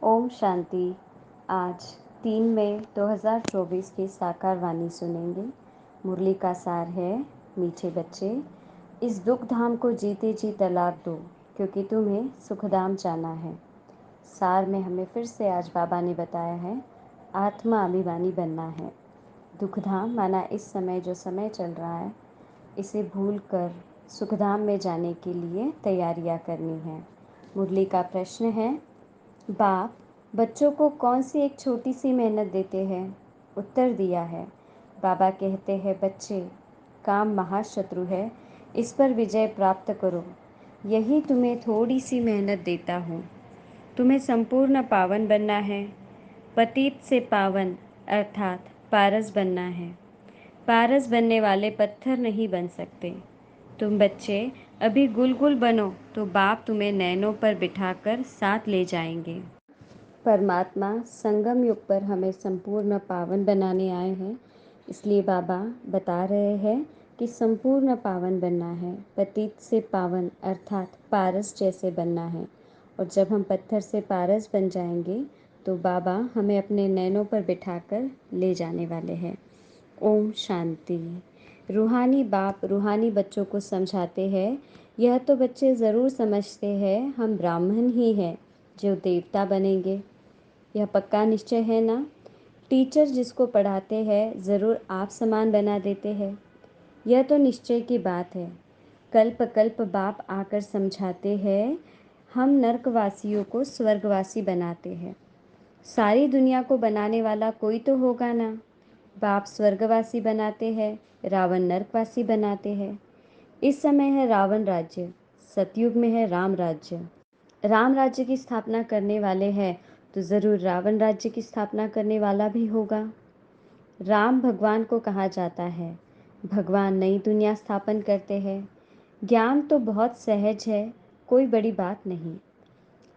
ओम शांति। आज 3 मई 2024 की साकार वाणी सुनेंगे। मुरली का सार है, मीठे बच्चे, इस दुख धाम को जीते जी तलाक दो, क्योंकि तुम्हें सुखधाम जाना है। सार में हमें फिर से आज बाबा ने बताया है, आत्मा अभिमानी बनना है। दुखधाम माना इस समय जो समय चल रहा है, इसे भूलकर सुखधाम में जाने के लिए तैयारियां करनी है। मुरली का प्रश्न है, बाप बच्चों को कौन सी एक छोटी सी मेहनत देते हैं? उत्तर दिया है, बाबा कहते हैं, बच्चे, काम महाशत्रु है, इस पर विजय प्राप्त करो। यही तुम्हें थोड़ी सी मेहनत देता हूँ। तुम्हें संपूर्ण पावन बनना है। पतित से पावन अर्थात पारस बनना है। पारस बनने वाले पत्थर नहीं बन सकते। तुम बच्चे अभी गुलगुल बनो तो बाप तुम्हें नैनों पर बिठाकर साथ ले जाएंगे। परमात्मा संगम युग पर हमें संपूर्ण पावन बनाने आए हैं, इसलिए बाबा बता रहे हैं कि संपूर्ण पावन बनना है, पतित से पावन अर्थात पारस जैसे बनना है। और जब हम पत्थर से पारस बन जाएंगे तो बाबा हमें अपने नैनों पर बिठाकर ले जाने वाले हैं। ओम शांति। रूहानी बाप रूहानी बच्चों को समझाते हैं, यह तो बच्चे ज़रूर समझते हैं, हम ब्राह्मण ही हैं जो देवता बनेंगे। यह पक्का निश्चय है ना? टीचर जिसको पढ़ाते हैं ज़रूर आप समान बना देते हैं। यह तो निश्चय की बात है। कल्प कल्प बाप आकर समझाते हैं, हम नरकवासियों को स्वर्गवासी बनाते हैं। सारी दुनिया को बनाने वाला कोई तो होगा ना। बाप स्वर्गवासी बनाते हैं, रावण नरकवासी बनाते हैं। इस समय है रावण राज्य, सतयुग में है राम राज्य। राम राज्य की स्थापना करने वाले हैं तो ज़रूर रावण राज्य की स्थापना करने वाला भी होगा। राम भगवान को कहा जाता है, भगवान नई दुनिया स्थापन करते हैं। ज्ञान तो बहुत सहज है, कोई बड़ी बात नहीं,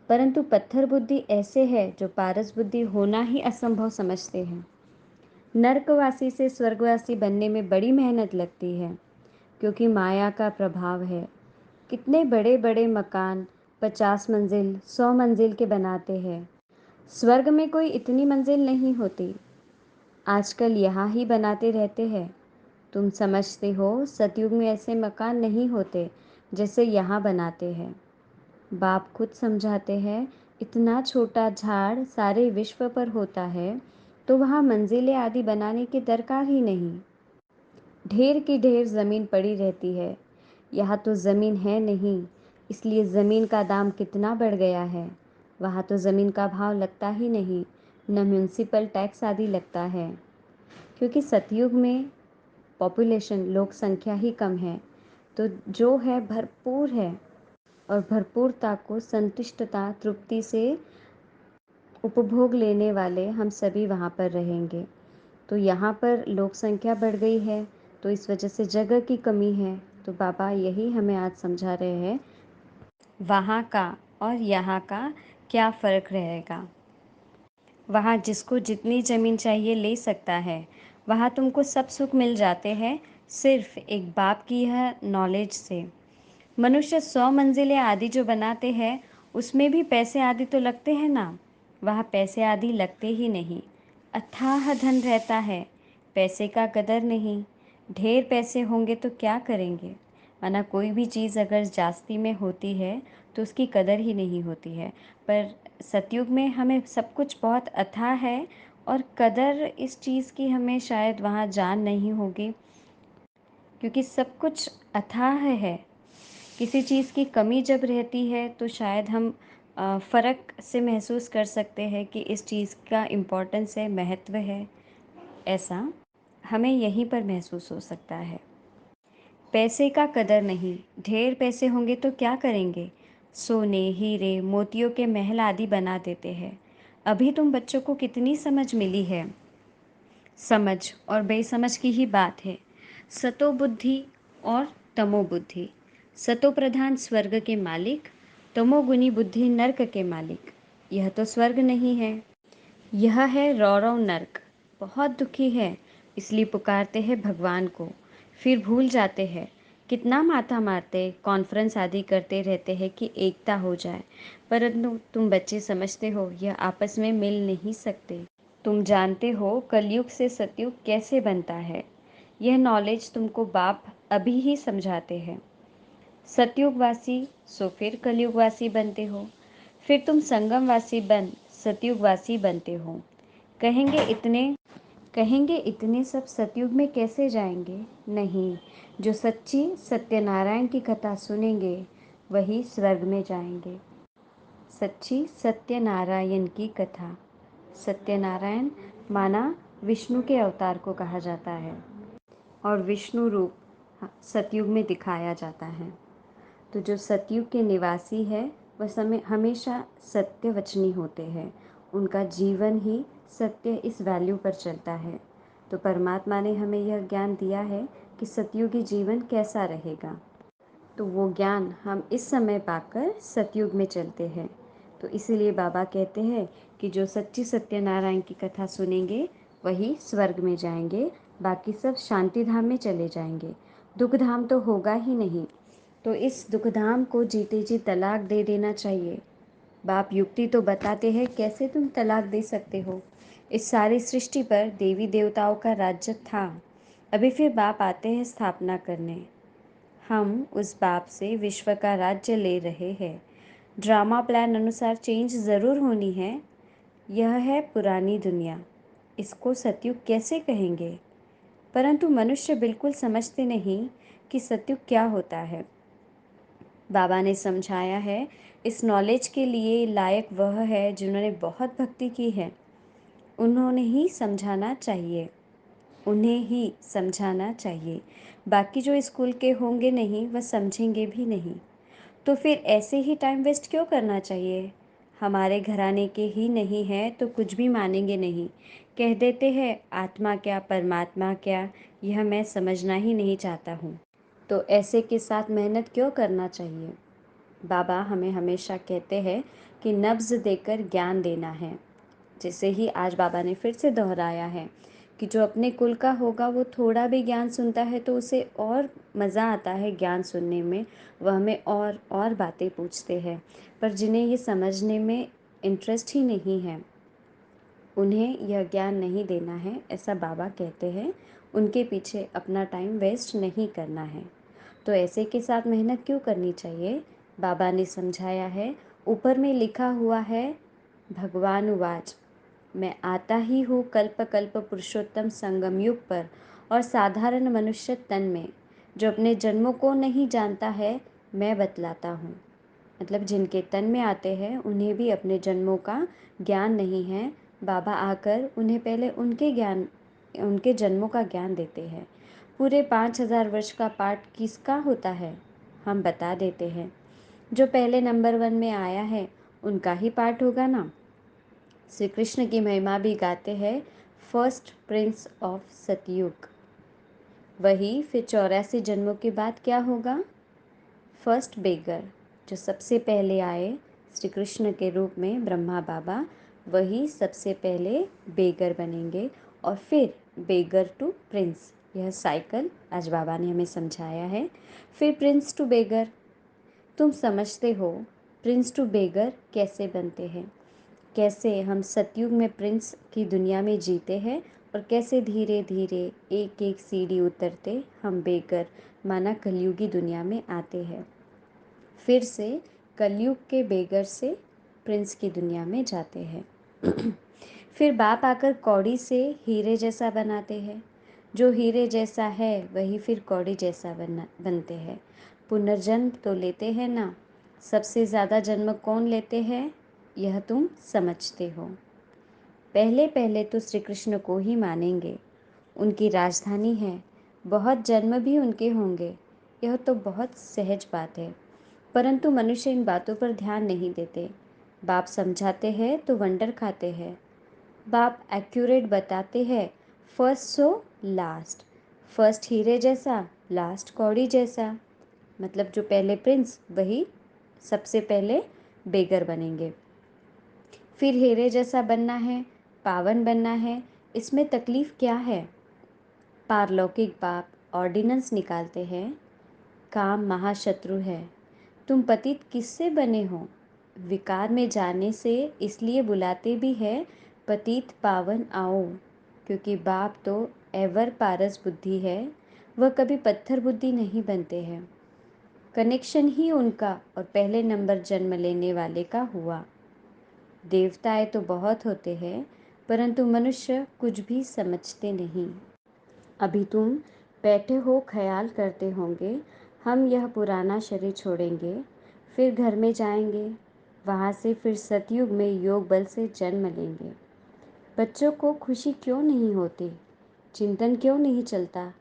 परंतु पत्थर बुद्धि ऐसे है जो पारस बुद्धि होना ही असंभव समझते हैं। नरकवासी से स्वर्गवासी बनने में बड़ी मेहनत लगती है, क्योंकि माया का प्रभाव है। कितने बड़े बड़े मकान 50 मंजिल 100 मंजिल के बनाते हैं। स्वर्ग में कोई इतनी मंजिल नहीं होती। आजकल यहाँ ही बनाते रहते हैं। तुम समझते हो, सतयुग में ऐसे मकान नहीं होते जैसे यहाँ बनाते हैं। बाप खुद समझाते हैं, इतना छोटा झाड़ सारे विश्व पर होता है तो वहाँ मंजिलें आदि बनाने की दरकार ही नहीं। ढेर की ढेर ज़मीन पड़ी रहती है। यहाँ तो ज़मीन है नहीं, इसलिए ज़मीन का दाम कितना बढ़ गया है। वहाँ तो ज़मीन का भाव लगता ही नहीं, न म्यूनसिपल टैक्स आदि लगता है, क्योंकि सतयुग में पॉपुलेशन लोक संख्या ही कम है, तो जो है भरपूर है, और भरपूरता को संतुष्टता तृप्ति से उपभोग लेने वाले हम सभी वहाँ पर रहेंगे। तो यहाँ पर लोक संख्या बढ़ गई है, तो इस वजह से जगह की कमी है। तो बाबा यही हमें आज समझा रहे हैं, वहाँ का और यहाँ का क्या फ़र्क रहेगा। वहाँ जिसको जितनी ज़मीन चाहिए ले सकता है, वहाँ तुमको सब सुख मिल जाते हैं, सिर्फ एक बाप की यह नॉलेज से। मनुष्य 100 मंजिलें आदि जो बनाते हैं, उसमें भी पैसे आदि तो लगते हैं ना। वहाँ पैसे आदि लगते ही नहीं, अथाह धन रहता है, पैसे का कदर नहीं। ढेर पैसे होंगे तो क्या करेंगे, माना कोई भी चीज़ अगर जास्ती में होती है तो उसकी कदर ही नहीं होती है। पर सतयुग में हमें सब कुछ बहुत अथाह है, और कदर इस चीज़ की हमें शायद वहाँ जान नहीं होगी, क्योंकि सब कुछ अथाह है। किसी चीज़ की कमी जब रहती है तो शायद हम फ़र्क से महसूस कर सकते हैं कि इस चीज़ का इम्पोर्टेंस है, महत्व है। ऐसा हमें यहीं पर महसूस हो सकता है। पैसे का कदर नहीं, ढेर पैसे होंगे तो क्या करेंगे, सोने हीरे मोतियों के महल आदि बना देते हैं। अभी तुम बच्चों को कितनी समझ मिली है। समझ और बेसमझ की ही बात है। सतो बुद्धि और तमो बुद्धि। सतो प्रधान स्वर्ग के मालिक, तमोगुनी बुद्धि नर्क के मालिक। यह तो स्वर्ग नहीं है, यह है रौरव नर्क। बहुत दुखी है, इसलिए पुकारते हैं भगवान को, फिर भूल जाते हैं कितना माथा मारते, कॉन्फ्रेंस आदि करते रहते हैं कि एकता हो जाए, परंतु तुम बच्चे समझते हो यह आपस में मिल नहीं सकते। तुम जानते हो कलयुग से सतयुग कैसे बनता है। यह नॉलेज तुमको बाप अभी ही समझाते हैं। सतयुगवासी सो फिर कलयुगवासी बनते हो, फिर तुम संगमवासी बन सतयुगवासी बनते हो। कहेंगे इतने कहेंगे इतने सब सतयुग में कैसे जाएंगे? नहीं, जो सच्ची सत्यनारायण की कथा सुनेंगे वही स्वर्ग में जाएंगे। सच्ची सत्यनारायण की कथा। सत्यनारायण माना विष्णु के अवतार को कहा जाता है और विष्णु रूप सतयुग में दिखाया जाता है। तो जो सतयुग के निवासी है वह समय हमेशा सत्यवचनी होते हैं। उनका जीवन ही सत्य इस वैल्यू पर चलता है। तो परमात्मा ने हमें यह ज्ञान दिया है कि सतयुगी जीवन कैसा रहेगा। तो वो ज्ञान हम इस समय पाकर सतयुग में चलते हैं। तो इसीलिए बाबा कहते हैं कि जो सच्ची सत्यनारायण की कथा सुनेंगे वही स्वर्ग में जाएंगे, बाकी सब शांति धाम में चले जाएंगे। दुख धाम तो होगा ही नहीं। तो इस दुख धाम को जीते जी तलाक दे देना चाहिए। बाप युक्ति तो बताते हैं कैसे तुम तलाक दे सकते हो। इस सारी सृष्टि पर देवी देवताओं का राज्य था, अभी फिर बाप आते हैं स्थापना करने। हम उस बाप से विश्व का राज्य ले रहे हैं। ड्रामा प्लान अनुसार चेंज ज़रूर होनी है। यह है पुरानी दुनिया, इसको सतयुग कैसे कहेंगे? परंतु मनुष्य बिल्कुल समझते नहीं कि सतयुग क्या होता है। बाबा ने समझाया है, इस नॉलेज के लिए लायक वह है जिन्होंने बहुत भक्ति की है। उन्होंने ही समझाना चाहिए, उन्हें ही समझाना चाहिए। बाकी जो स्कूल के होंगे नहीं वह समझेंगे भी नहीं। तो फिर ऐसे ही टाइम वेस्ट क्यों करना चाहिए? हमारे घराने के ही नहीं हैं तो कुछ भी मानेंगे नहीं। कह देते हैं आत्मा क्या परमात्मा क्या, यह मैं समझना ही नहीं चाहता हूँ। तो ऐसे के साथ मेहनत क्यों करना चाहिए? बाबा हमें हमेशा कहते हैं कि नब्ज़ देकर ज्ञान देना है। जैसे ही आज बाबा ने फिर से दोहराया है कि जो अपने कुल का होगा वो थोड़ा भी ज्ञान सुनता है तो उसे और मज़ा आता है ज्ञान सुनने में। वह हमें और बातें पूछते हैं, पर जिन्हें ये समझने में इंटरेस्ट ही नहीं है उन्हें यह ज्ञान नहीं देना है, ऐसा बाबा कहते हैं। उनके पीछे अपना टाइम वेस्ट नहीं करना है। तो ऐसे के साथ मेहनत क्यों करनी चाहिए? बाबा ने समझाया है, ऊपर में लिखा हुआ है, भगवान उवाच, मैं आता ही हूँ कल्प कल्प पुरुषोत्तम संगम युग पर और साधारण मनुष्य तन में। जो अपने जन्मों को नहीं जानता है मैं बतलाता हूँ। मतलब जिनके तन में आते हैं उन्हें भी अपने जन्मों का ज्ञान नहीं है। बाबा आकर उन्हें पहले उनके जन्मों का ज्ञान देते हैं। पूरे 5000 वर्ष का पाठ किसका होता है हम बता देते हैं। जो पहले नंबर 1 में आया है उनका ही पाठ होगा ना। श्री कृष्ण की महिमा भी गाते हैं, फर्स्ट प्रिंस ऑफ सतयुग। वही फिर 84 जन्मों के बाद क्या होगा? फर्स्ट बेगर, जो सबसे पहले आए श्री कृष्ण के रूप में ब्रह्मा बाबा, वही सबसे पहले बेगर बनेंगे और फिर बेगर टू प्रिंस। यह साइकिल आज बाबा ने हमें समझाया है। फिर प्रिंस टू बेगर। तुम समझते हो प्रिंस टू बेगर कैसे बनते हैं, कैसे हम सतयुग में प्रिंस की दुनिया में जीते हैं और कैसे धीरे धीरे एक एक सीढ़ी उतरते हम बेगर माना कलयुगी दुनिया में आते हैं। फिर से कलयुग के बेगर से प्रिंस की दुनिया में जाते हैं। फिर बाप आकर कौड़ी से हीरे जैसा बनाते हैं। जो हीरे जैसा है वही फिर कौड़ी जैसा बनते हैं। पुनर्जन्म तो लेते हैं ना। सबसे ज़्यादा जन्म कौन लेते हैं यह तुम समझते हो। पहले पहले तो श्री कृष्ण को ही मानेंगे, उनकी राजधानी है, बहुत जन्म भी उनके होंगे, यह तो बहुत सहज बात है। परंतु मनुष्य इन बातों पर ध्यान नहीं देते। बाप समझाते हैं तो वंडर खाते हैं। बाप एक्यूरेट बताते हैं, फर्स्ट सो लास्ट, फर्स्ट हीरे जैसा लास्ट कौड़ी जैसा। मतलब जो पहले प्रिंस वही सबसे पहले बेगर बनेंगे। फिर हीरे जैसा बनना है, पावन बनना है, इसमें तकलीफ़ क्या है? पारलौकिक बाप ऑर्डिनेंस निकालते हैं, काम महाशत्रु है। तुम पतित किससे बने हो? विकार में जाने से इसलिए बुलाते भी है, पतित पावन आओ, क्योंकि बाप तो एवर पारस बुद्धि है, वह कभी पत्थर बुद्धि नहीं बनते हैं। कनेक्शन ही उनका और पहले नंबर जन्म लेने वाले का हुआ। देवताएं तो बहुत होते हैं, परंतु मनुष्य कुछ भी समझते नहीं। अभी तुम बैठे हो ख्याल करते होंगे, हम यह पुराना शरीर छोड़ेंगे, फिर घर में जाएंगे, वहाँ से फिर सतयुग में योग बल से जन्म लेंगे। बच्चों को खुशी क्यों नहीं होती? चिंतन क्यों नहीं चलता?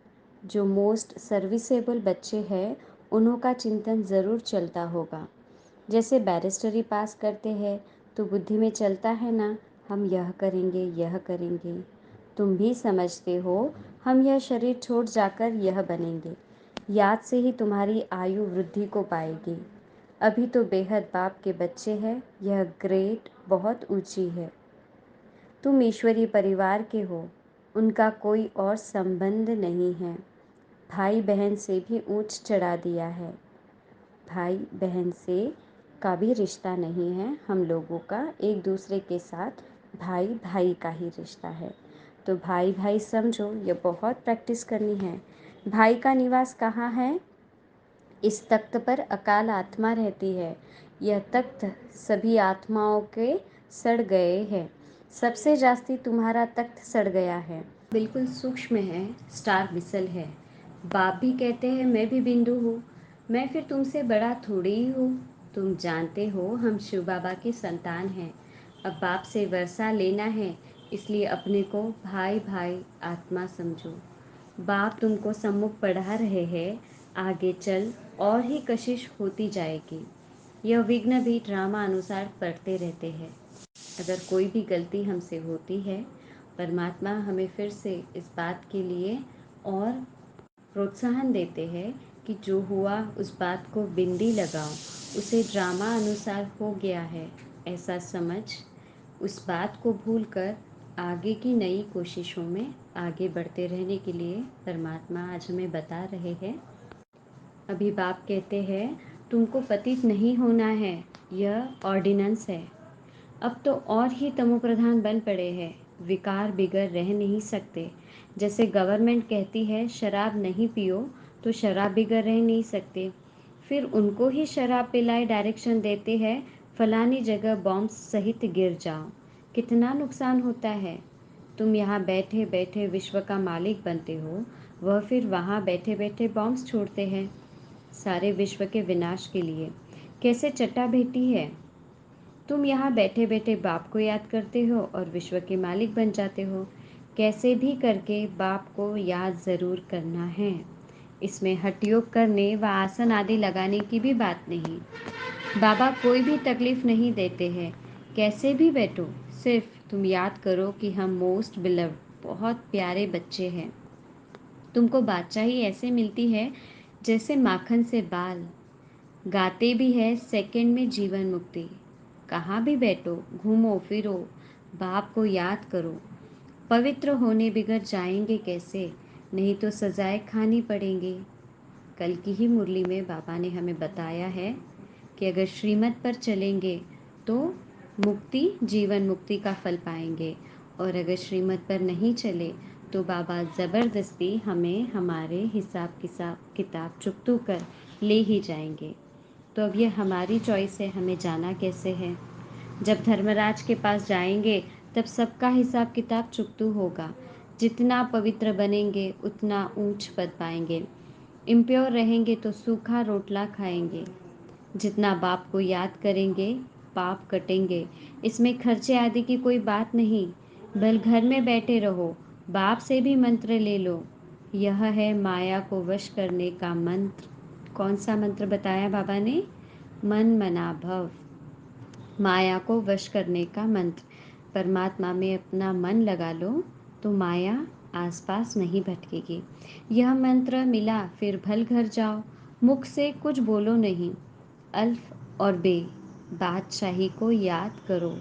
जो मोस्ट सर्विसेबल बच्चे हैं, उन्हों का चिंतन ज़रूर चलता होगा। जैसे बैरिस्टरी पास करते हैं तो बुद्धि में चलता है ना, हम यह करेंगे, यह करेंगे। तुम भी समझते हो, हम यह शरीर छोड़ जाकर यह बनेंगे। याद से ही तुम्हारी आयु वृद्धि को पाएगी। अभी तो बेहद बाप के बच्चे हैं, यह ग्रेड बहुत ऊंची है। तुम ईश्वरीय परिवार के हो, उनका कोई और संबंध नहीं है। भाई बहन से भी ऊंच चढ़ा दिया है। भाई बहन से का भी रिश्ता नहीं है, हम लोगों का एक दूसरे के साथ भाई भाई का ही रिश्ता है। तो भाई भाई समझो, ये बहुत प्रैक्टिस करनी है। भाई का निवास कहाँ है? इस तख्त पर अकाल आत्मा रहती है। यह तख्त सभी आत्माओं के सड़ गए हैं। सबसे जास्ती तुम्हारा तख्त सड़ गया है। बिल्कुल सूक्ष्म है, स्टार मिसल है। बाप भी कहते हैं मैं भी बिंदु हूँ, मैं फिर तुमसे बड़ा थोड़ी ही हूँ। तुम जानते हो हम शिव बाबा के संतान हैं। अब बाप से वर्षा लेना है, इसलिए अपने को भाई भाई आत्मा समझो। बाप तुमको सम्मुख पढ़ा रहे हैं, आगे चल और ही कशिश होती जाएगी। यह विघ्न भी ड्रामा अनुसार पढ़ते रहते हैं। अगर कोई भी गलती हमसे होती है, परमात्मा हमें फिर से इस बात के लिए और प्रोत्साहन देते हैं कि जो हुआ उस बात को बिंदी लगाओ, उसे ड्रामा अनुसार हो गया है ऐसा समझ, उस बात को भूलकर आगे की नई कोशिशों में आगे बढ़ते रहने के लिए परमात्मा आज हमें बता रहे हैं। अभी बाप कहते हैं तुमको पतित नहीं होना है, यह ऑर्डिनेंस है। अब तो और ही तमोप्रधान बन पड़े हैं, विकार बिगड़ रह नहीं सकते। जैसे गवर्नमेंट कहती है शराब नहीं पियो, तो शराब बिगड़ रह नहीं सकते। फिर उनको ही शराब पिलाए डायरेक्शन देते हैं, फलानी जगह बॉम्ब सहित गिर जाओ। कितना नुकसान होता है। तुम यहाँ बैठे बैठे विश्व का मालिक बनते हो, वह फिर वहाँ बैठे बैठे बॉम्ब्स छोड़ते हैं सारे विश्व के विनाश के लिए। कैसे चट्टा भेटी है। तुम यहाँ बैठे बैठे बाप को याद करते हो और विश्व के मालिक बन जाते हो। कैसे भी करके बाप को याद ज़रूर करना है। इसमें हठ योग करने व आसन आदि लगाने की भी बात नहीं। बाबा कोई भी तकलीफ नहीं देते हैं। कैसे भी बैठो, सिर्फ तुम याद करो कि हम मोस्ट बिलव्ड बहुत प्यारे बच्चे हैं। तुमको बादशाही ऐसे मिलती है जैसे माखन से बाल। गाते भी है सेकंड में जीवन मुक्ति। कहाँ भी बैठो, घूमो फिरो, बाप को याद करो। पवित्र होने बिगड़ जाएंगे कैसे, नहीं तो सजाएं खानी पड़ेंगी। कल की ही मुरली में बाबा ने हमें बताया है कि अगर श्रीमत पर चलेंगे तो मुक्ति, जीवन मुक्ति का फल पाएंगे, और अगर श्रीमत पर नहीं चले तो बाबा ज़बरदस्ती हमें हमारे हिसाब किताब चुकतू कर ले ही जाएंगे। तो अब ये हमारी चॉइस है, हमें जाना कैसे है। जब धर्मराज के पास जाएंगे तब सबका हिसाब किताब चुकतू होगा। जितना पवित्र बनेंगे उतना ऊंच पद पाएंगे। इम्प्योर रहेंगे तो सूखा रोटला खाएंगे। जितना बाप को याद करेंगे पाप कटेंगे। इसमें खर्चे आदि की कोई बात नहीं। बल घर में बैठे रहो, बाप से भी मंत्र ले लो। यह है माया को वश करने का मंत्र। कौन सा मंत्र बताया बाबा ने? मन मना भव, माया को वश करने का मंत्र। परमात्मा में अपना मन लगा लो तो माया आसपास नहीं भटकेगी। यह मंत्र मिला फिर भल घर जाओ, मुख से कुछ बोलो नहीं। अल्फ और बे, बादशाही को याद करो।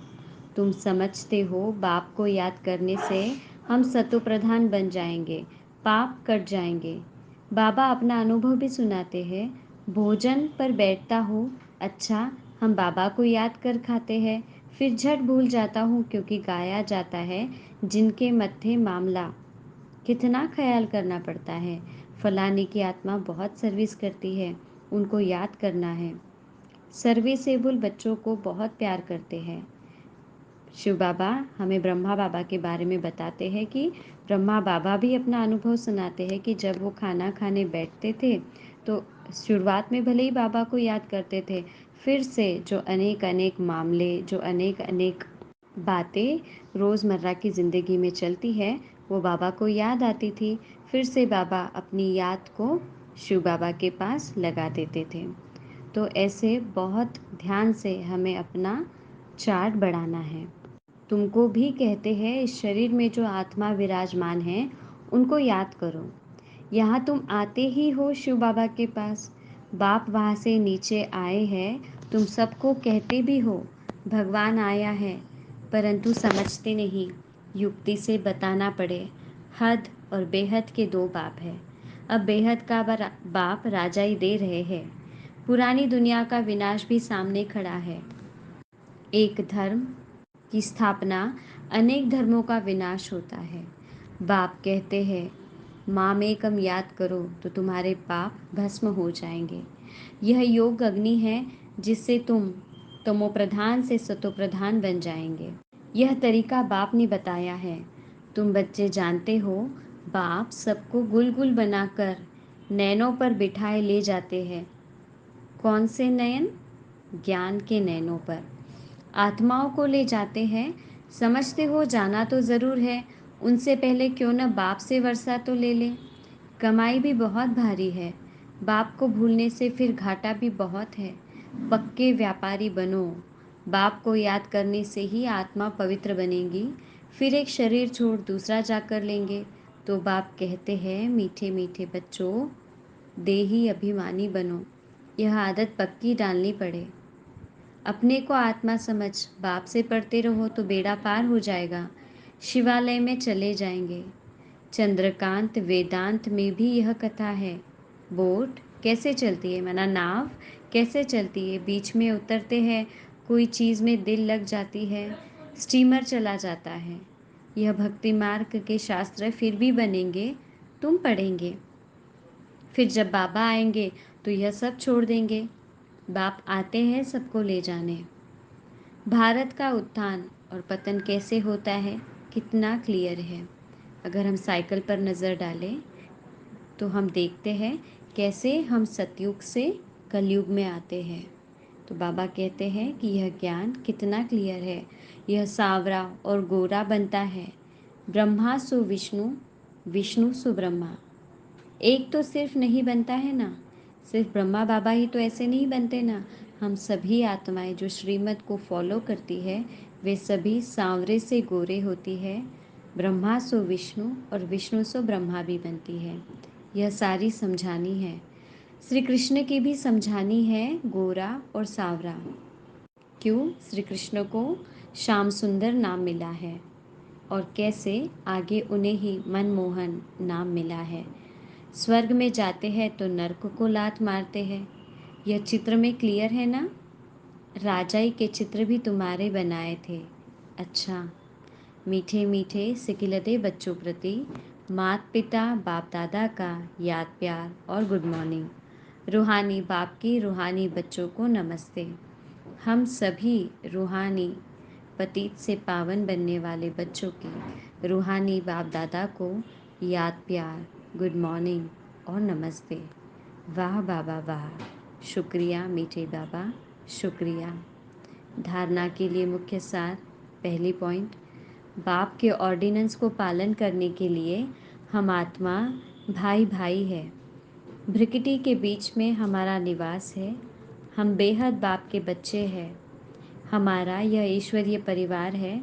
तुम समझते हो बाप को याद करने से हम सतो प्रधान बन जाएंगे, पाप कट जाएंगे। बाबा अपना अनुभव भी सुनाते हैं। भोजन पर बैठता हूँ, अच्छा हम बाबा को याद कर खाते हैं, फिर झट भूल जाता हूँ क्योंकि गाया जाता है जिनके मत्थे मामला। कितना ख्याल करना पड़ता है। फलाने की आत्मा बहुत सर्विस करती है, उनको याद करना है। सर्विसेबल बच्चों को बहुत प्यार करते हैं। शिव बाबा हमें ब्रह्मा बाबा के बारे में बताते हैं कि ब्रह्मा बाबा भी अपना अनुभव सुनाते हैं कि जब वो खाना खाने बैठते थे तो शुरुआत में भले ही बाबा को याद करते थे, फिर से जो अनेक अनेक मामले, जो अनेक अनेक बातें रोज़मर्रा की ज़िंदगी में चलती है, वो बाबा को याद आती थी। फिर से बाबा अपनी याद को शिव बाबा के पास लगा देते थे। तो ऐसे बहुत ध्यान से हमें अपना चार्ट बढ़ाना है। तुमको भी कहते हैं इस शरीर में जो आत्मा विराजमान है उनको याद करो। यहाँ तुम आते ही हो शिव बाबा के पास, बाप वहाँ से नीचे आए हैं, तुम सबको कहते भी हो भगवान आया है, परंतु समझते नहीं। युक्ति से बताना पड़े। हद और बेहद के दो बाप है। अब बेहद का बाप राजाई दे रहे हैं। पुरानी दुनिया का विनाश भी सामने खड़ा है। एक धर्म की स्थापना, अनेक धर्मों का विनाश होता है। बाप कहते हैं मामेकम याद करो तो तुम्हारे पाप भस्म हो जाएंगे। यह योग अग्नि है जिससे तुम तमोप्रधान से सतोप्रधान बन जाएंगे। यह तरीका बाप ने बताया है। तुम बच्चे जानते हो बाप सबको गुल गुल बनाकर नैनों पर बिठाए ले जाते हैं। कौन से नयन? ज्ञान के नैनों पर आत्माओं को ले जाते हैं। समझते हो जाना तो ज़रूर है, उनसे पहले क्यों न बाप से वर्षा तो ले लें। कमाई भी बहुत भारी है, बाप को भूलने से फिर घाटा भी बहुत है। पक्के व्यापारी बनो। बाप को याद करने से ही आत्मा पवित्र बनेगी, फिर एक शरीर छोड़ दूसरा जाकर लेंगे। तो बाप कहते हैं मीठे मीठे बच्चों, देही अभिमानी बनो। यह आदत पक्की डालनी पड़े। अपने को आत्मा समझ बाप से पढ़ते रहो तो बेड़ा पार हो जाएगा। शिवालय में चले जाएंगे। चंद्रकांत वेदांत में भी यह कथा है। बोट कैसे चलती है, माना नाव कैसे चलती है, बीच में उतरते हैं, कोई चीज़ में दिल लग जाती है, स्टीमर चला जाता है। यह भक्ति मार्ग के शास्त्र फिर भी बनेंगे, तुम पढ़ेंगे। फिर जब बाबा आएंगे तो यह सब छोड़ देंगे। बाप आते हैं सबको ले जाने। भारत का उत्थान और पतन कैसे होता है कितना क्लियर है। अगर हम साइकिल पर नज़र डालें तो हम देखते हैं कैसे हम सतयुग से कलयुग में आते हैं। तो बाबा कहते हैं कि यह ज्ञान कितना क्लियर है। यह सांवरा और गोरा बनता है। ब्रह्मा सु विष्णु, विष्णु सु ब्रह्मा। एक तो सिर्फ नहीं बनता है ना, सिर्फ ब्रह्मा बाबा ही तो ऐसे नहीं बनते ना। हम सभी आत्माएं जो श्रीमत को फॉलो करती है वे सभी सांवरे से गोरे होती है। ब्रह्मा सो विष्णु और विष्णु सो ब्रह्मा भी बनती है। यह सारी समझानी है। श्री कृष्ण की भी समझानी है गोरा और सांवरा। क्यों श्री कृष्ण को श्याम सुंदर नाम मिला है और कैसे आगे उन्हें ही मनमोहन नाम मिला है। स्वर्ग में जाते हैं तो नर्क को लात मारते हैं। यह चित्र में क्लियर है ना। राजाई के चित्र भी तुम्हारे बनाए थे। अच्छा, मीठे मीठे सिकिलते बच्चों प्रति माता पिता बाप दादा का याद प्यार और गुड मॉर्निंग। रूहानी बाप की रूहानी बच्चों को नमस्ते। हम सभी रूहानी पतित से पावन बनने वाले बच्चों की रूहानी बाप दादा को याद प्यार, गुड मॉर्निंग और नमस्ते। वाह बाबा वाह, शुक्रिया मीठे बाबा, शुक्रिया। धारणा के लिए मुख्य सार। पहली पॉइंट, बाप के ऑर्डिनेंस को पालन करने के लिए हम आत्मा भाई भाई है। भ्रिकिटी के बीच में हमारा निवास है। हम बेहद बाप के बच्चे हैं। हमारा यह ईश्वरीय परिवार है।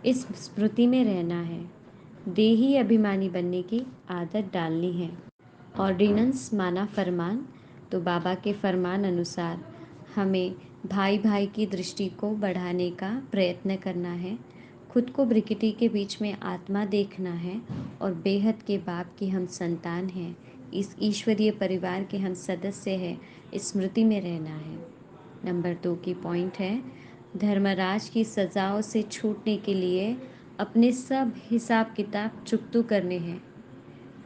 इस स्मृति में रहना है। देही अभिमानी बनने की आदत डालनी है। ऑर्डिनेंस माना फरमान, तो बाबा के फरमान अनुसार हमें भाई भाई की दृष्टि को बढ़ाने का प्रयत्न करना है। खुद को ब्रिकिटी के बीच में आत्मा देखना है और बेहद के बाप की हम संतान हैं। इस ईश्वरीय परिवार के हम सदस्य हैं, स्मृति में रहना है। नंबर 2 की पॉइंट है, धर्मराज की सज़ाओं से छूटने के लिए अपने सब हिसाब किताब चुकतू करने हैं।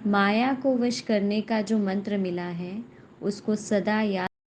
माया को वश करने का जो मंत्र मिला है, उसको सदा याद